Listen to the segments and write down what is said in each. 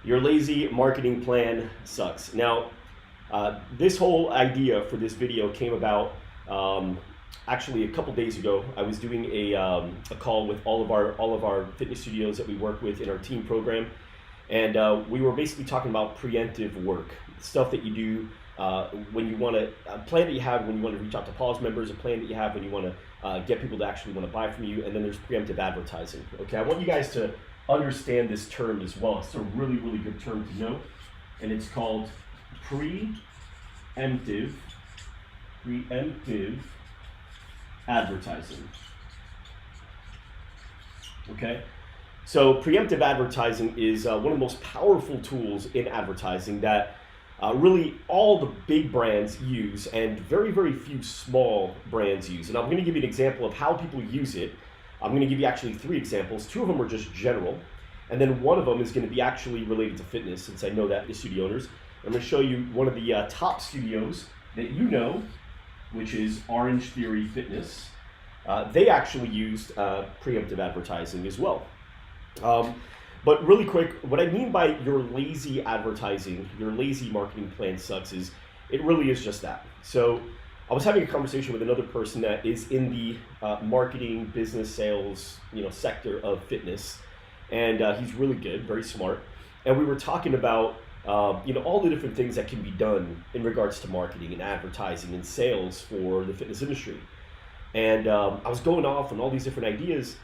Your lazy marketing plan sucks. Now, this whole idea for this video came about actually a couple days ago. I was doing a call with all of our fitness studios that we work with in our team program, and we were basically talking about preemptive work, stuff that you do when you want to, a plan that you have when you want to reach out to pause members, a plan that you have when you want to get people to actually want to buy from you, and then there's preemptive advertising. Okay, I want you guys to understand this term as well. It's a really, really good term to know, and it's called preemptive advertising. Okay, so preemptive advertising is one of the most powerful tools in advertising that really all the big brands use and very, very few small brands use. And I'm going to give you an example of how people use it. I'm going to give you actually 3 examples. 2 of them are just general, and then 1 of them is going to be actually related to fitness, since I know that the studio owners. I'm going to show you one of the top studios that you know, which is Orange Theory Fitness. They actually used preemptive advertising as well. But really quick, what I mean by your lazy advertising, your lazy marketing plan sucks, is it really is just that. So I was having a conversation with another person that is in the marketing, business, sales, sector of fitness, and he's really good, very smart. And we were talking about all the different things that can be done in regards to marketing and advertising and sales for the fitness industry. And I was going off on all these different ideas,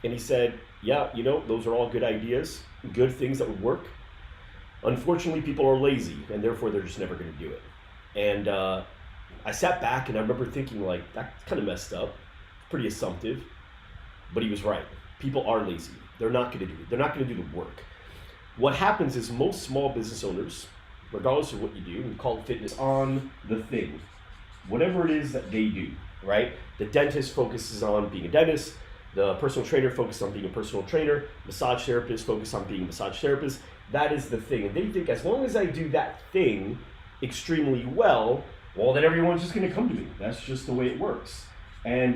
and he said, yeah, those are all good ideas, good things that would work. Unfortunately, people are lazy, and therefore they're just never going to do it. And I sat back, and I remember thinking, like, that's kind of messed up, pretty assumptive, but he was right. People are lazy. They're not going to do it. They're not going to do the work. What happens is most small business owners, regardless of what you do, we call fitness on the thing, whatever it is that they do, right? The dentist focuses on being a dentist. The personal trainer focuses on being a personal trainer. Massage therapist focuses on being a massage therapist. That is the thing. And they think as long as I do that thing extremely well, then everyone's just going to come to me. That's just the way it works. And,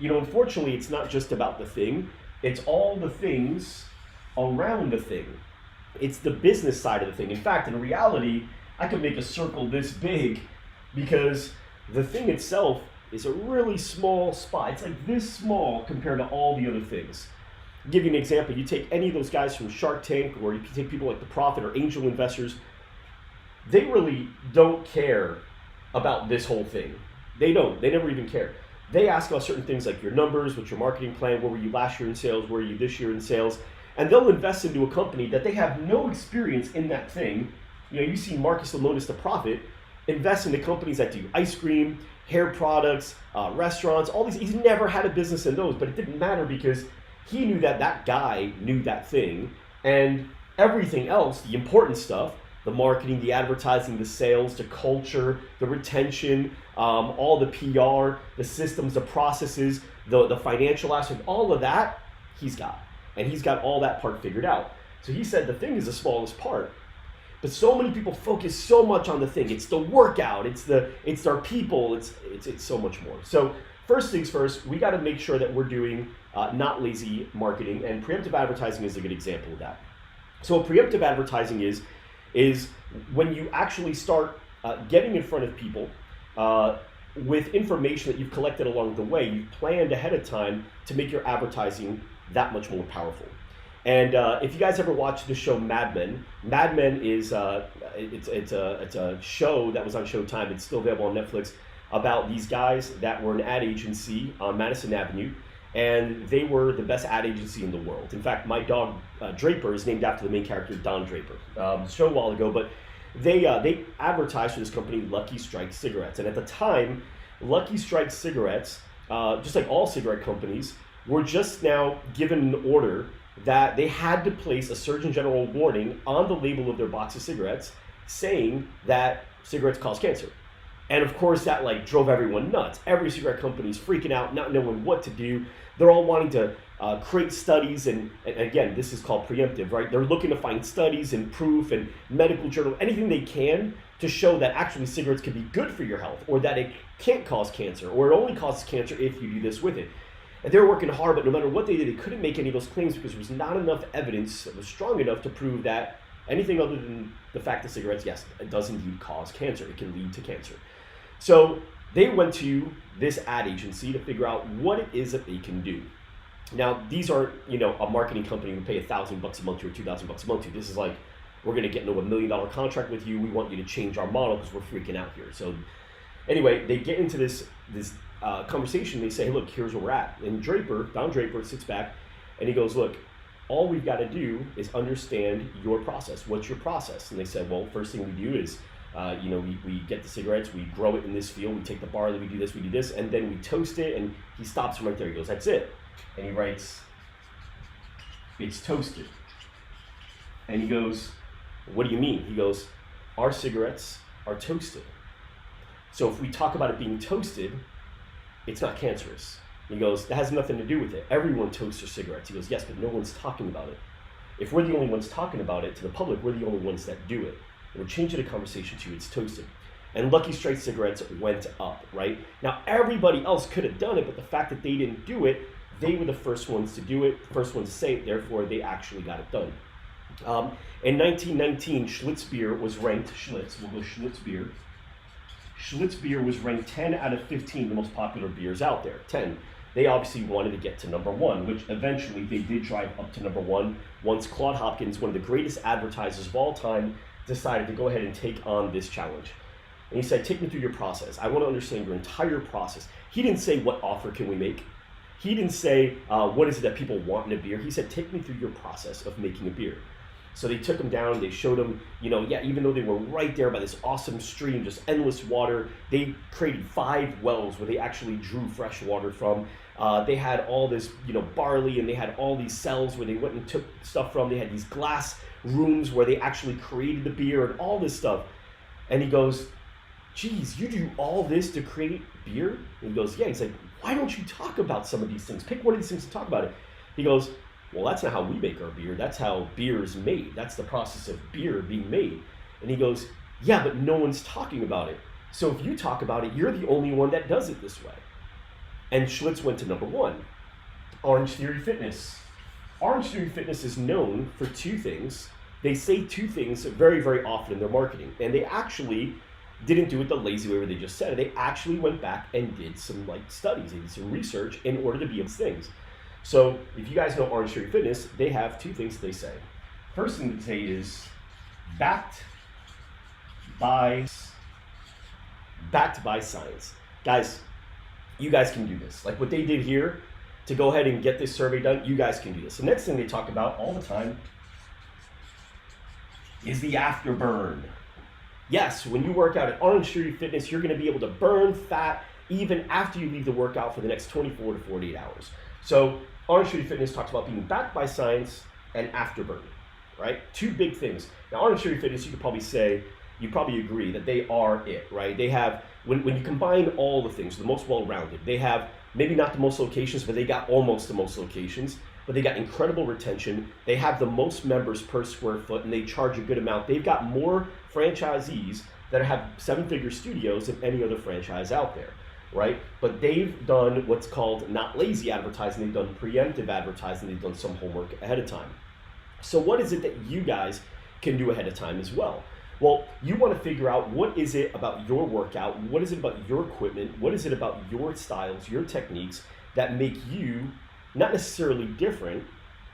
unfortunately, it's not just about the thing. It's all the things around the thing. It's the business side of the thing. In fact, in reality, I could make a circle this big because the thing itself is a really small spot. It's like this small compared to all the other things. I'll give you an example. You take any of those guys from Shark Tank, or you can take people like The Profit or angel investors. They really don't care about this whole thing. They don't. They never even care. They ask about certain things like your numbers, what's your marketing plan, where were you last year in sales, where are you this year in sales, and they'll invest into a company that they have no experience in that thing. You see Marcus Lemonis, The Profit, invest into companies that do ice cream, hair products, restaurants, all these. He's never had a business in those, but it didn't matter because he knew that that guy knew that thing, and everything else, the important stuff, the marketing, the advertising, the sales, the culture, the retention, all the PR, the systems, the processes, the financial aspect, all of that, he's got. And he's got all that part figured out. So he said the thing is the smallest part. But so many people focus so much on the thing. It's the workout, it's our people, it's so much more. So first things first, we got to make sure that we're doing not lazy marketing, and preemptive advertising is a good example of that. So what preemptive advertising is when you actually start getting in front of people with information that you've collected along the way. You've planned ahead of time to make your advertising that much more powerful. And if you guys ever watched the show Mad Men, Mad Men is it's a show that was on Showtime. It's still available on Netflix, about these guys that were an ad agency on Madison Avenue, and they were the best ad agency in the world. In fact, my dog Draper is named after the main character, Don Draper. The show a while ago, but they advertised for this company, Lucky Strike cigarettes. And at the time, Lucky Strike cigarettes, just like all cigarette companies, were just now given an order that they had to place a Surgeon General warning on the label of their box of cigarettes saying that cigarettes cause cancer. And of course that drove everyone nuts. Every cigarette company's freaking out, not knowing what to do. They're all wanting to create studies, and again, this is called preemptive, right? They're looking to find studies and proof and medical journal, anything they can to show that actually cigarettes can be good for your health, or that it can't cause cancer, or it only causes cancer if you do this with it. And they were working hard, but no matter what they did, they couldn't make any of those claims because there was not enough evidence that was strong enough to prove that Anything other than the fact that cigarettes, yes, it does indeed cause cancer. It can lead to cancer. So they went to this ad agency to figure out what it is that they can do. Now, these aren't, a marketing company who pay $1,000 a month to or $2,000 a month to. This is like, we're going to get into $1 million contract with you. We want you to change our model because we're freaking out here. So anyway, they get into this conversation. They say, hey, look, here's where we're at. And Don Draper sits back and he goes, look, all we've got to do is understand your process. What's your process? And they said, well, first thing we do is, we get the cigarettes, we grow it in this field, we take the barley, we do this, and then we toast it. And he stops right there. He goes, that's it. And he writes, it's toasted. And he goes, what do you mean? He goes, our cigarettes are toasted. So if we talk about it being toasted, it's not cancerous. He goes, that has nothing to do with it. Everyone toasts their cigarettes. He goes, yes, but no one's talking about it. If we're the only ones talking about it to the public, we're the only ones that do it. And we're changing the conversation to it's toasted. And Lucky Strike cigarettes went up, right? Now, everybody else could have done it, but the fact that they didn't do it, they were the first ones to do it, the first ones to say it, therefore they actually got it done. In 1919, Schlitz beer was ranked, we'll go Schlitz beer. Schlitz beer was ranked 10 out of 15 the most popular beers out there, 10. They obviously wanted to get to number one, which eventually they did drive up to number one once Claude Hopkins, one of the greatest advertisers of all time, decided to go ahead and take on this challenge. And he said, take me through your process. I want to understand your entire process. He didn't say, what offer can we make? He didn't say, what is it that people want in a beer? He said, take me through your process of making a beer. So they took him down, they showed him, even though they were right there by this awesome stream, just endless water, they created 5 wells where they actually drew fresh water from. They had all this, barley, and they had all these cells where they went and took stuff from. They had these glass rooms where they actually created the beer and all this stuff. And he goes, geez, you do all this to create beer? And he goes, yeah. He's like, why don't you talk about some of these things? Pick one of these things to talk about it. He goes, well, that's not how we make our beer. That's how beer is made. That's the process of beer being made. And he goes, yeah, but no one's talking about it. So if you talk about it, you're the only one that does it this way. And Schlitz went to number one, Orange Theory Fitness. Orange Theory Fitness is known for 2 things. They say 2 things very, very often in their marketing. And they actually didn't do it the lazy way where they just said it. They actually went back and did some studies, they did some research in order to be able to things. So if you guys know Orange Theory Fitness, they have 2 things they say. First thing they say is backed by science. Guys, you guys can do this. Like what they did here to go ahead and get this survey done, you guys can do this. The next thing they talk about all the time is the afterburn. Yes, when you work out at Orange Theory Fitness, you're going to be able to burn fat even after you leave the workout for the next 24 to 48 hours. So Orange Theory Fitness talks about being backed by science and afterburn, right? 2 big things. Now, Orange Theory Fitness, you could probably say, you probably agree that they are it, right? They have, when you combine all the things, the most well-rounded, they have maybe not the most locations, but they got almost the most locations, but they got incredible retention. They have the most members per square foot, and they charge a good amount. They've got more franchisees that have 7-figure studios than any other franchise out there, right? But they've done what's called not lazy advertising, they've done preemptive advertising, they've done some homework ahead of time. So what is it that you guys can do ahead of time as well? Well, you want to figure out what is it about your workout, what is it about your equipment, what is it about your styles, your techniques that make you not necessarily different,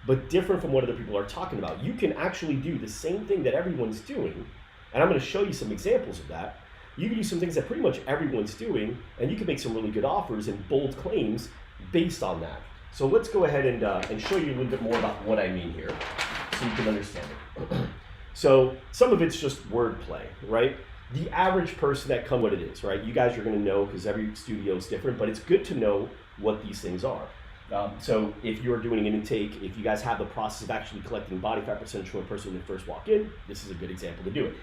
but different from what other people are talking about. You can actually do the same thing that everyone's doing, and I'm going to show you some examples of that. You can do some things that pretty much everyone's doing, and you can make some really good offers and bold claims based on that. So let's go ahead and show you a little bit more about what I mean here so you can understand it. So some of it's just wordplay, right? The average person that comes, what it is, right? You guys are going to know because every studio is different, but it's good to know what these things are. So if you're doing an intake, if you guys have the process of actually collecting body fat percentage from a person when they first walk in, this is a good example to do it.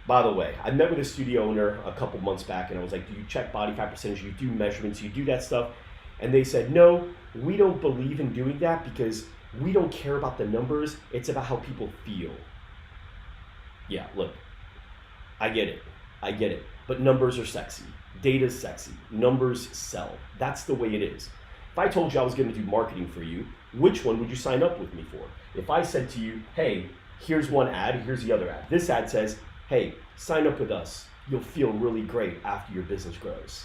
By the way, I met with a studio owner a couple months back and I was like, do you check body fat percentage? You do measurements, you do that stuff? And they said, no, we don't believe in doing that because we don't care about the numbers. It's about how people feel. Yeah, look, I get it. But numbers are sexy. Data's sexy. Numbers sell. That's the way it is. If I told you I was going to do marketing for you, which one would you sign up with me for? If I said to you, hey, Here's one ad, here's the other ad. This ad says, hey, sign up with us. You'll feel really great after your business grows.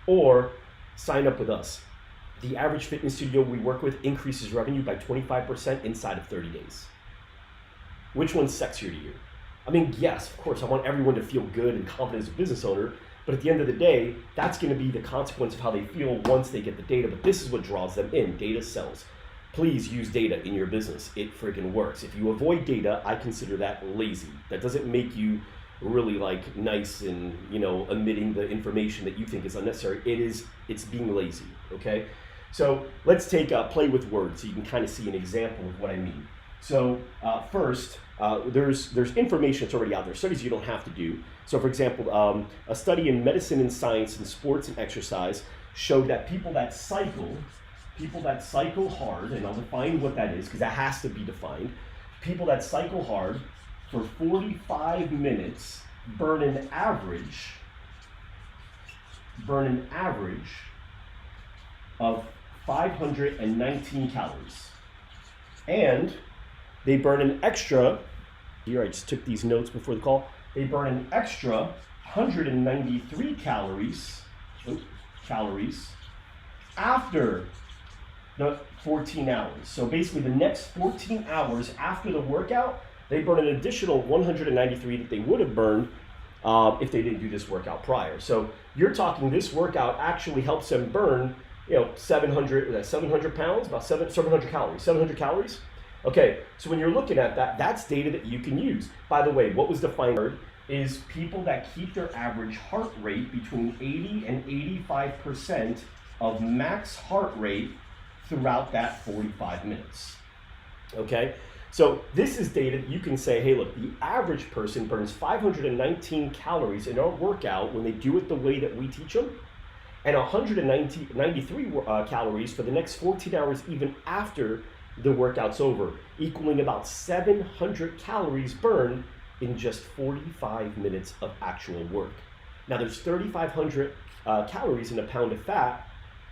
Or sign up with us. The average fitness studio we work with increases revenue by 25% inside of 30 days. Which one's sexier to you? I mean, yes, of course, I want everyone to feel good and confident as a business owner, but at the end of the day, that's going to be the consequence of how they feel once they get the data, but this is what draws them in. Data sells. Please use data in your business. It freaking works. If you avoid data, I consider that lazy. That doesn't make you really like nice and, omitting the information that you think is unnecessary. It's being lazy, okay? So let's take play with words so you can kind of see an example of what I mean. So first, there's information that's already out there, studies you don't have to do. So for example, a study in medicine and science and sports and exercise showed that people that cycle hard, and I'll define what that is because that has to be defined. People that cycle hard for 45 minutes burn an average of 519 calories. And they burn an extra, here I just took these notes before the call, they burn an extra 193 calories after the 14 hours. So basically the next 14 hours after the workout, they burn an additional 193 that they would have burned if they didn't do this workout prior. So you're talking this workout actually helps them burn 700 pounds, about 700 calories. Okay, so when you're looking at that, that's data that you can use. By the way, what was defined is people that keep their average heart rate between 80 and 85% of max heart rate throughout that 45 minutes. Okay, so this is data that you can say, hey, look, the average person burns 519 calories in our workout when they do it the way that we teach them, and 193 calories for the next 14 hours even after the workout's over, equaling about 700 calories burned in just 45 minutes of actual work. Now there's 3,500 calories in a pound of fat,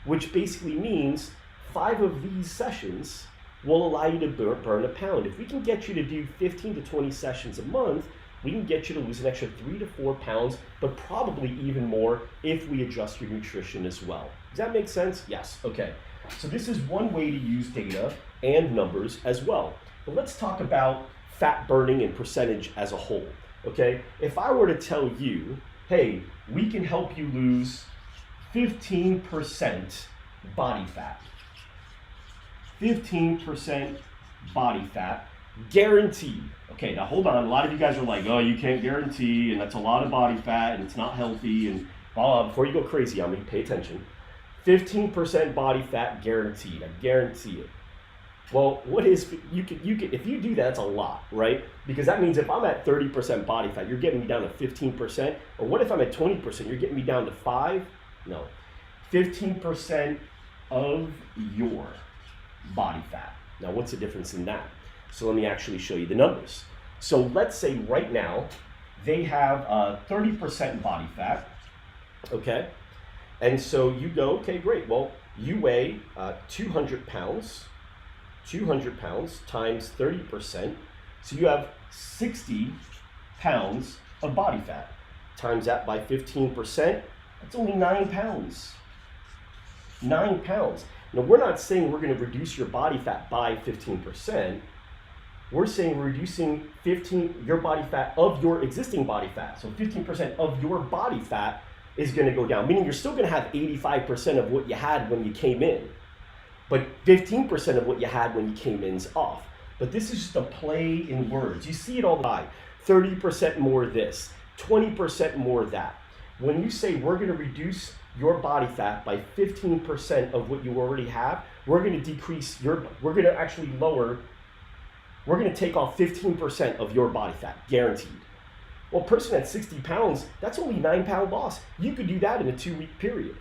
which basically means 5 of these sessions will allow you to burn a pound. If we can get you to do 15 to 20 sessions a month, we can get you to lose an extra 3 to 4 pounds, but probably even more if we adjust your nutrition as well. Does that make sense? Yes, okay. So this is one way to use data and numbers as well. But let's talk about fat burning and percentage as a whole, okay? If I were to tell you, hey, we can help you lose 15% body fat. 15% body fat, guaranteed. Okay, now hold on. A lot of you guys are like, oh, you can't guarantee, and that's a lot of body fat, and it's not healthy, and blah, blah. Before you go crazy on me, pay attention. 15% body fat guaranteed. I guarantee it. Well, what is, you can, if you do that, it's a lot, right? Because that means if I'm at 30% body fat, you're getting me down to 15%. Or what if I'm at 20%, you're getting me down to 5? No. 15% of your body fat. Now, what's the difference in that? So let me actually show you the numbers. So let's say right now, they have 30% body fat, okay? And so you go, okay, great. Well, you weigh 200 pounds times 30%. So you have 60 pounds of body fat. Times that by 15%, that's only 9 pounds. 9 pounds. Now, we're not saying we're going to reduce your body fat by 15%. We're saying we're reducing your body fat of your existing body fat. So 15% of your body fat is going to go down, meaning you're still going to have 85% of what you had when you came in. But 15% of what you had when you came in is off. But this is just a play in words. You see it all the time. 30% more this, 20% more that. When you say we're going to reduce your body fat by 15% of what you already have, we're going to take off 15% of your body fat, guaranteed. Well, a person at 60 pounds, that's only 9-pound loss. You could do that in a 2-week period.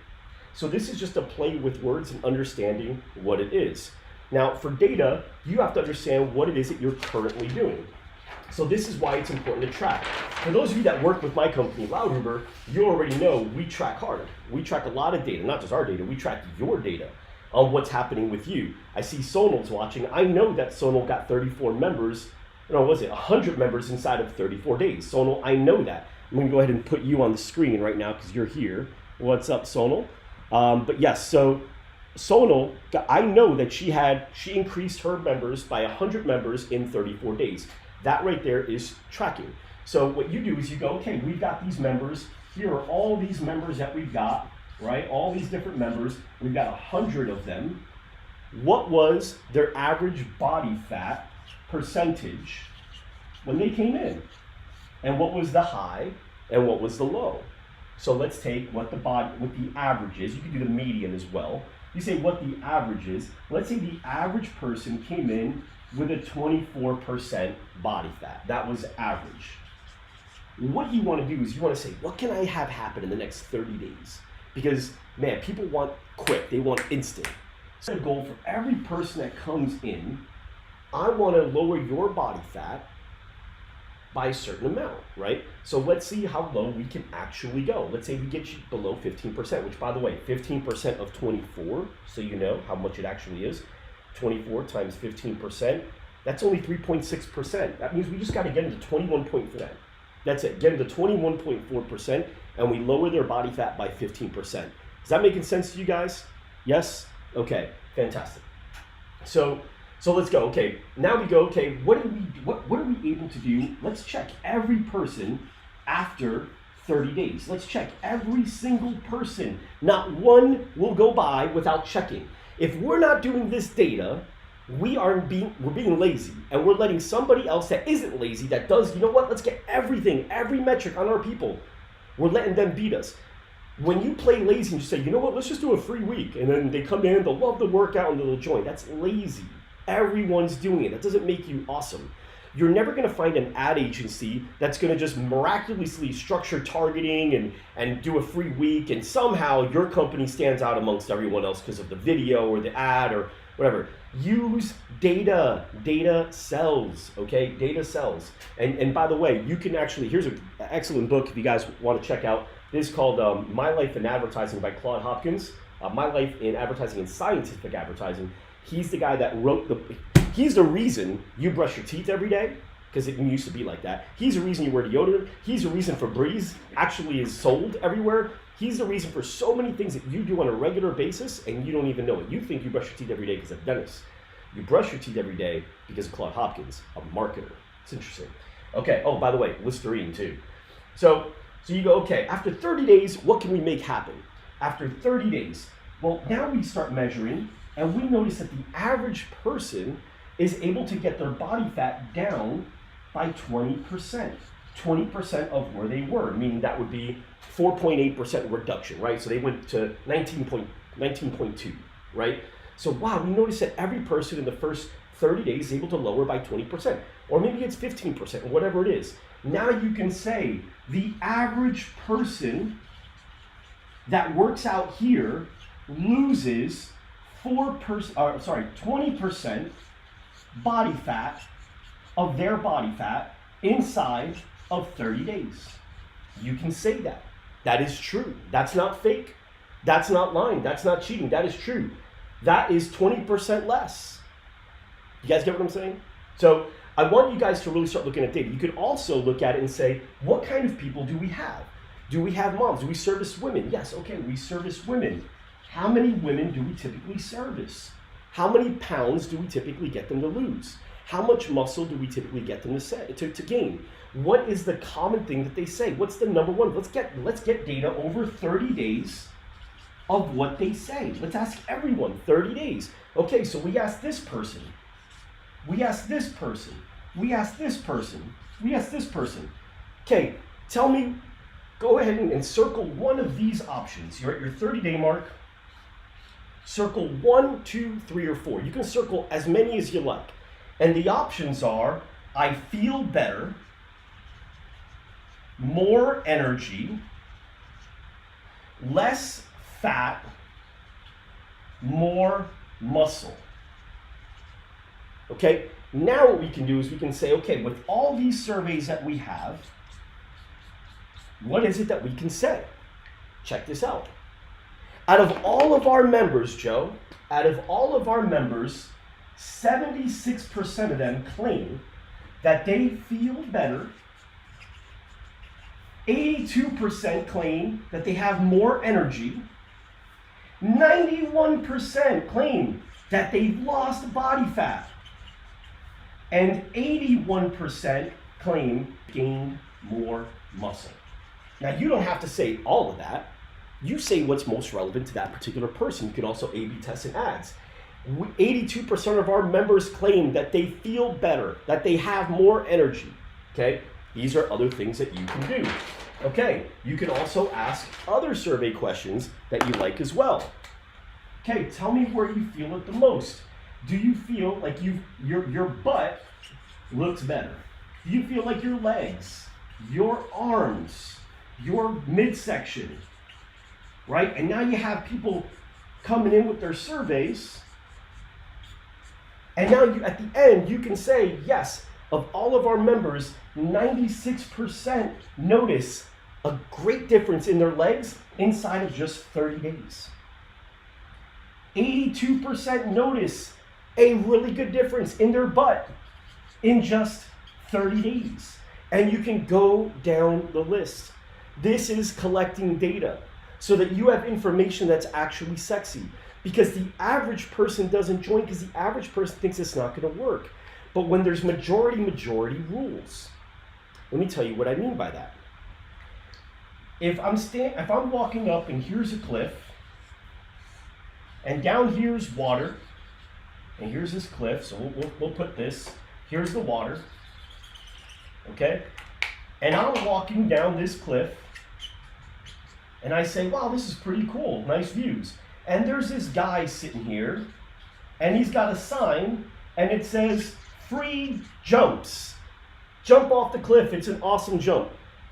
So this is just a play with words and understanding what it is. Now, for data, you have to understand what it is that you're currently doing. So this is why it's important to track. For those of you that work with my company, Rumor, you already know we track hard. We track a lot of data, not just our data, we track your data on what's happening with you. I see Sonal's watching. I know that Sonal got 34 members no, was it 100 members inside of 34 days? Sonal, I know that. I'm going to go ahead and put you on the screen right now because you're here. What's up, Sonal? But yes, so Sonal, I know that she increased her members by 100 members in 34 days. That right there is tracking. So what you do is you go, okay, we've got these members. Here are all these members that we've got, right? All these different members. We've got 100 of them. What was their average body fat percentage when they came in? And what was the high and what was the low? So let's take what the average is. You can do the median as well. You say what the average is. Let's say the average person came in with a 24% body fat. That was average. What you want to do is you want to say, what can I have happen in the next 30 days? Because, man, people want quick. They want instant. So the goal for every person that comes in, I want to lower your body fat by a certain amount, right? So let's see how low we can actually go. Let's say we get you below 15%, which, by the way, 15% of 24, so you know how much it actually is. 24 times 15%, that's only 3.6%. That means we just got to get into 21.4%. That's it, get into 21.4%, and we lower their body fat by 15%. Is that making sense to you guys? Yes? Okay, fantastic. So let's go. Okay, now we go, okay, what are we able to do? Let's check every person after 30 days. Let's check every single person. Not one will go by without checking. If we're not doing this data, we're being lazy, and we're letting somebody else that isn't lazy, that does, you know what, let's get everything, every metric on our people. We're letting them beat us. When you play lazy and you say, you know what, let's just do a free week, and then they come in, they'll love the workout and they'll join. That's lazy. Everyone's doing it. That doesn't make you awesome. You're never going to find an ad agency that's going to just miraculously structure targeting and do a free week, and somehow your company stands out amongst everyone else because of the video or the ad or whatever. Use data. Data sells, okay? Data sells. And by the way, you can actually, here's an excellent book if you guys want to check out. This is called My Life in Advertising by Claude Hopkins. My Life in Advertising and Scientific Advertising. He's the guy that wrote he's the reason you brush your teeth every day, because it used to be like that. He's the reason you wear deodorant. He's the reason Febreze actually is sold everywhere. He's the reason for so many things that you do on a regular basis, and you don't even know it. You think you brush your teeth every day because of dentists. You brush your teeth every day because of Claude Hopkins, a marketer. It's interesting. Okay, oh, by the way, Listerine too. So you go, okay, after 30 days, what can we make happen? After 30 days, well, now we start measuring, and we notice that the average person is able to get their body fat down by 20%. 20% of where they were, meaning that would be 4.8% reduction, right? So they went to 19.2, right? So wow, we notice that every person in the first 30 days is able to lower by 20%, or maybe it's 15%, whatever it is. Now you can say the average person that works out here loses 20% body fat of their body fat inside of 30 days. You can say that. That is true. That's not fake. That's not lying. That's not cheating. That is true. That is 20% less. You guys get what I'm saying? So I want you guys to really start looking at data. You could also look at it and say, what kind of people do we have? Do we have moms? Do we service women? Yes, okay, we service women. How many women do we typically service? How many pounds do we typically get them to lose? How much muscle do we typically get them to gain? What is the common thing that they say? What's the number one? Let's get data over 30 days of what they say. Let's ask everyone, 30 days. Okay, so we asked this person. We asked this person. We asked this person. We asked this person. Okay, tell me, go ahead and circle one of these options. You're at your 30-day mark. Circle 1, 2, 3, or 4. You can circle as many as you like. And the options are, I feel better, more energy, less fat, more muscle. Okay, now what we can do is we can say, okay, with all these surveys that we have, what is it that we can say? Check this out. Out of all of our members, Joe, out of all of our members, 76% of them claim that they feel better. 82% claim that they have more energy. 91% claim that they've lost body fat. And 81% claim gained more muscle. Now, you don't have to say all of that. You say what's most relevant to that particular person. You can also A/B test in ads. 82% of our members claim that they feel better, that they have more energy. Okay? These are other things that you can do. Okay, you can also ask other survey questions that you like as well. Okay, tell me where you feel it the most. Do you feel like your butt looks better? Do you feel like your legs, your arms, your midsection, right? And now you have people coming in with their surveys, and now at the end you can say, yes, of all of our members, 96% notice a great difference in their legs inside of just 30 days. 82% notice a really good difference in their butt in just 30 days. And you can go down the list. This is collecting data so that you have information that's actually sexy. Because the average person doesn't join because the average person thinks it's not going to work. But when there's majority rules, let me tell you what I mean by that. If I'm walking up and here's a cliff, and down here's water, and here's this cliff, so we'll put this, here's the water, okay? And I'm walking down this cliff, and I say, wow, this is pretty cool, nice views. And there's this guy sitting here, and he's got a sign, and it says, free jumps. Jump off the cliff, it's an awesome jump.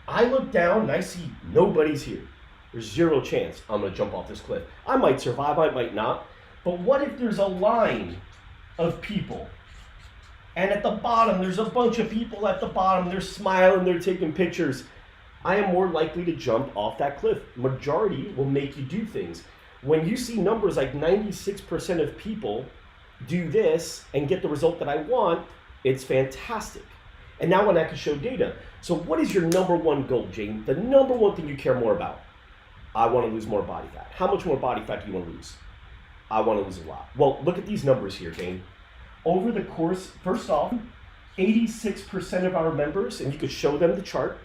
I look down and I see nobody's here. There's zero chance I'm gonna jump off this cliff. I might survive, I might not. But what if there's a line of people? And at the bottom, there's a bunch of people at the bottom, they're smiling, they're taking pictures. I am more likely to jump off that cliff. Majority will make you do things. When you see numbers like 96% of people do this and get the result that I want, it's fantastic. And now when I can show data. So what is your number one goal, Jane? The number one thing you care more about? I want to lose more body fat. How much more body fat do you want to lose? I want to lose a lot. Well, look at these numbers here, Jane. Over the course, first off, 86% of our members, and you could show them the chart,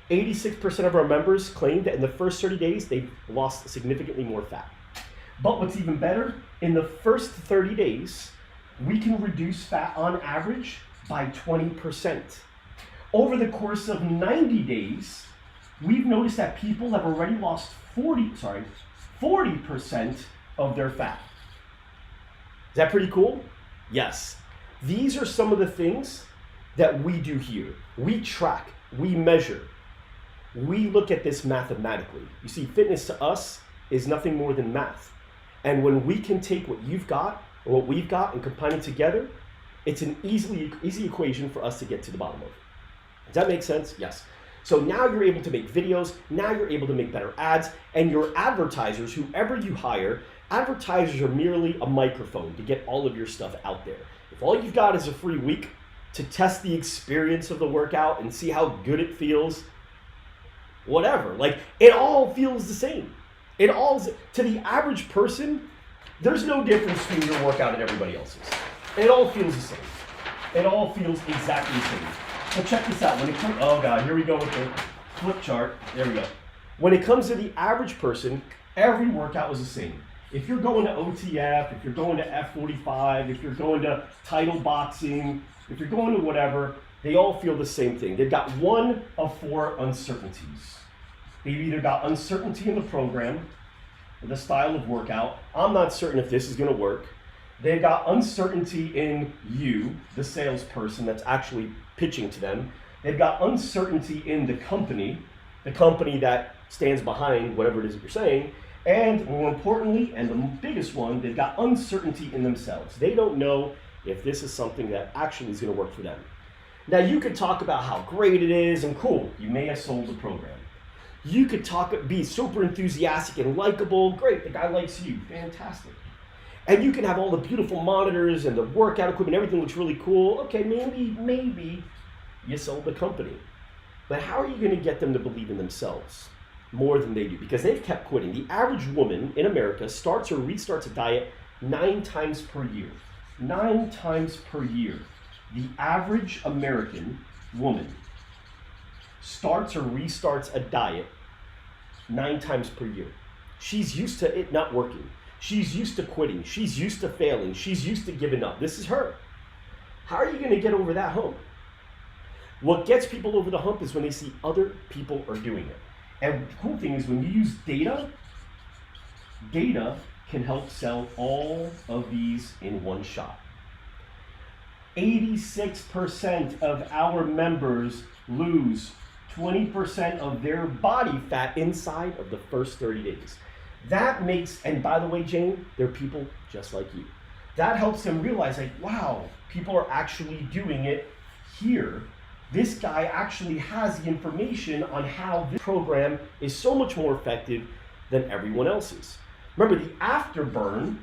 86% of our members claim that in the first 30 days, they've lost significantly more fat. But what's even better, in the first 30 days, we can reduce fat on average by 20%. Over the course of 90 days, we've noticed that people have already lost 40% of their fat. Is that pretty cool? Yes. These are some of the things that we do here. We track, we measure, we look at this mathematically. You see, fitness to us is nothing more than math. And when we can take what you've got or what we've got and combine it together, it's an easy equation for us to get to the bottom of. Does that make sense? Yes. So now you're able to make videos, now you're able to make better ads, and your advertisers, whoever you hire, advertisers are merely a microphone to get all of your stuff out there. If all you've got is a free week to test the experience of the workout and see how good it feels, whatever, like it all feels the same. It all, to the average person, there's no difference between your workout and everybody else's. It all feels the same. It all feels exactly the same. So check this out. When it comes, oh God, here we go with the flip chart. There we go. When it comes to the average person, every workout was the same. If you're going to OTF, if you're going to F45, if you're going to title boxing, if you're going to whatever, they all feel the same thing. They've got one of four uncertainties. They've either got uncertainty in the program, or the style of workout. I'm not certain if this is going to work. They've got uncertainty in you, the salesperson that's actually pitching to them. They've got uncertainty in the company that stands behind whatever it is that you're saying. And more importantly, and the biggest one, they've got uncertainty in themselves. They don't know if this is something that actually is going to work for them. Now, you could talk about how great it is and cool. You may have sold the program. You could be super enthusiastic and likable. Great, the guy likes you. Fantastic. And you can have all the beautiful monitors and the workout equipment. Everything looks really cool. Okay, maybe you sold the company. But how are you going to get them to believe in themselves more than they do? Because they've kept quitting. The average woman in America starts or restarts a diet 9 times per year. 9 times per year. The average American woman starts or restarts a diet 9 times per year. She's used to it not working. She's used to quitting. She's used to failing. She's used to giving up. This is her. How are you going to get over that hump? What gets people over the hump is when they see other people are doing it. And the cool thing is when you use data, data can help sell all of these in one shot. 86% of our members lose 20% of their body fat inside of the first 30 days. That makes, and by the way, Jane, they're people just like you. That helps them realize, like, wow, people are actually doing it here. This guy actually has the information on how this program is so much more effective than everyone else's. Remember, the afterburn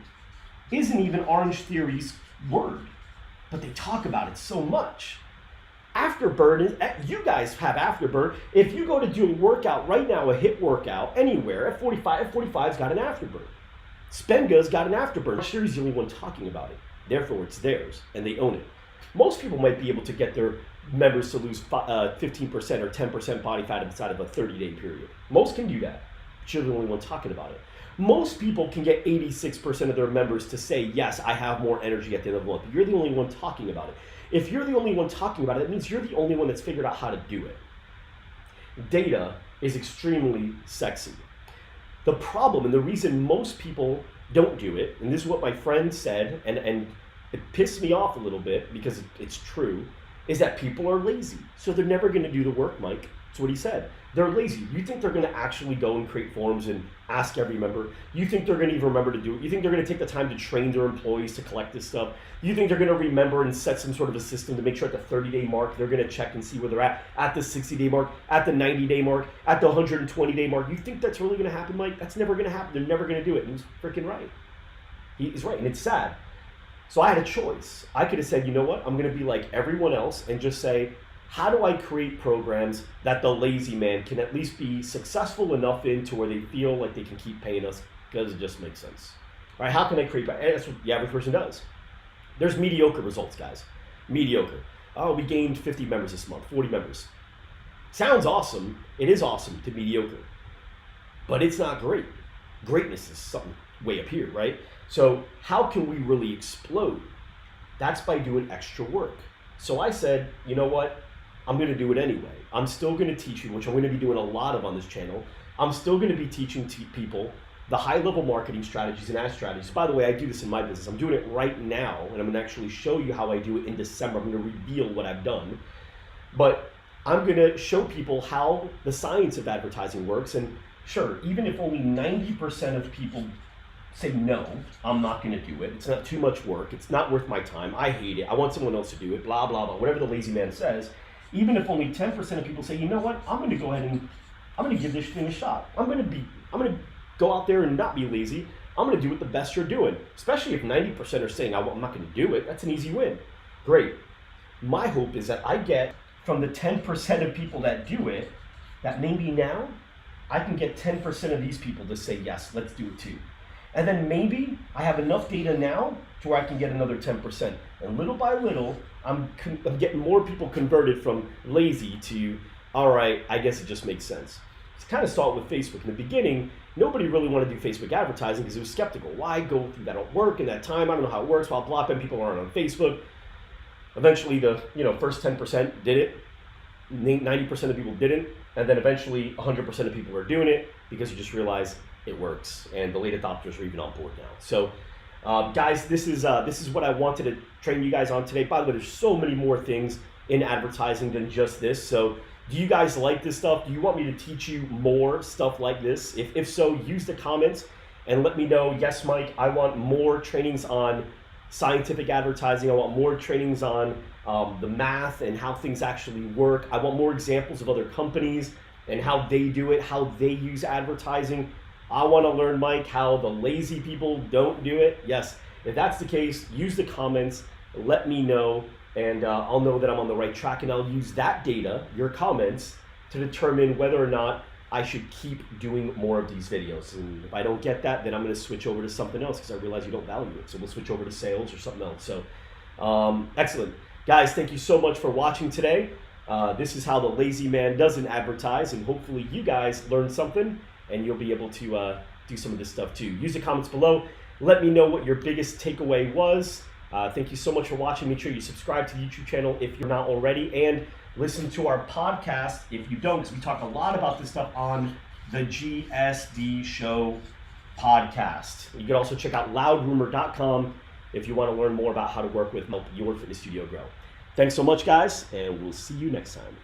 isn't even Orange Theory's word, but they talk about it so much. Afterburn is, you guys have afterburn. If you go to do a workout right now, a HIIT workout anywhere, F45's got an afterburn. Spenga's got an afterburn. Sherry's the only one talking about it. Therefore, it's theirs, and they own it. Most people might be able to get their members to lose 15% or 10% body fat inside of a 30-day period. Most can do that, but you're the only one talking about it. Most people can get 86% of their members to say, yes, I have more energy at the end of the month. You're the only one talking about it. If you're the only one talking about it, it means you're the only one that's figured out how to do it. Data is extremely sexy. The problem and the reason most people don't do it, and this is what my friend said, and it pissed me off a little bit because it's true, is that people are lazy. So they're never going to do the work, Mike. That's what he said. They're lazy. You think they're going to actually go and create forums and ask every member? You think they're going to even remember to do it? You think they're going to take the time to train their employees to collect this stuff? You think they're going to remember and set some sort of a system to make sure at the 30-day mark, they're going to check and see where they're at the 60-day mark, at the 90-day mark, at the 120-day mark? You think that's really going to happen, Mike? That's never going to happen. They're never going to do it. And he's freaking right. He's right, and it's sad. So I had a choice. I could have said, you know what? I'm going to be like everyone else and just say, how do I create programs that the lazy man can at least be successful enough in to where they feel like they can keep paying us because it just makes sense. All right, how can I create? That's what the average person does. There's mediocre results, guys. Mediocre. Oh, we gained 50 members this month, 40 members. Sounds awesome. It is awesome to mediocre, but it's not great. Greatness is something way up here, right? So how can we really explode? That's by doing extra work. So I said, you know what? I'm going to do it anyway. I'm still going to teach you, which I'm going to be doing a lot of on this channel. I'm still going to be teaching people the high-level marketing strategies and ad strategies. By the way, I do this in my business. I'm doing it right now, and I'm going to actually show you how I do it in December. I'm going to reveal what I've done. But I'm going to show people how the science of advertising works. And sure, even if only 90% of people say, no, I'm not going to do it. It's not too much work. It's not worth my time. I hate it. I want someone else to do it, blah, blah, blah, whatever the lazy man says. Even if only 10% of people say, you know what, I'm going to go ahead and I'm going to give this thing a shot. I'm going to go out there and not be lazy. I'm going to do it the best you're doing. Especially if 90% are saying, I'm not going to do it. That's an easy win. Great. My hope is that I get from the 10% of people that do it, that maybe now I can get 10% of these people to say, yes, let's do it too. And then maybe I have enough data now to where I can get another 10%. And little by little, I'm getting more people converted from lazy to, all right, I guess it just makes sense. It's kind of saw it with Facebook. In the beginning, nobody really wanted to do Facebook advertising because it was skeptical. Why go through that work in that time? I don't know how it works. Blah, blah, blah. People aren't on Facebook. Eventually, the first 10% did it. 90% of people didn't. And then eventually, 100% of people are doing it because you just realize it works, and the late adopters are even on board now. So, guys, this is what I wanted to train you guys on today. By the way, there's so many more things in advertising than just this. So, do you guys like this stuff? Do you want me to teach you more stuff like this? If so, use the comments and let me know. Yes, Mike, I want more trainings on scientific advertising. I want more trainings on the math and how things actually work. I want more examples of other companies and how they do it, how they use advertising. I want to learn, Mike, how the lazy people don't do it. Yes, if that's the case, use the comments. Let me know. and I'll know that I'm on the right track, and I'll use that data, your comments, to determine whether or not I should keep doing more of these videos. And if I don't get that, then I'm going to switch over to something else because I realize you don't value it. So we'll switch over to sales or something else. So excellent. Guys, thank you so much for watching today. This is how the lazy man doesn't advertise, and hopefully you guys learned something and you'll be able to do some of this stuff too. Use the comments below. Let me know what your biggest takeaway was. Thank you so much for watching. Make sure you subscribe to the YouTube channel if you're not already, and listen to our podcast if you don't, because we talk a lot about this stuff on the GSD Show podcast. You can also check out loudrumor.com if you want to learn more about how to work with help your fitness studio grow. Thanks so much, guys, and we'll see you next time.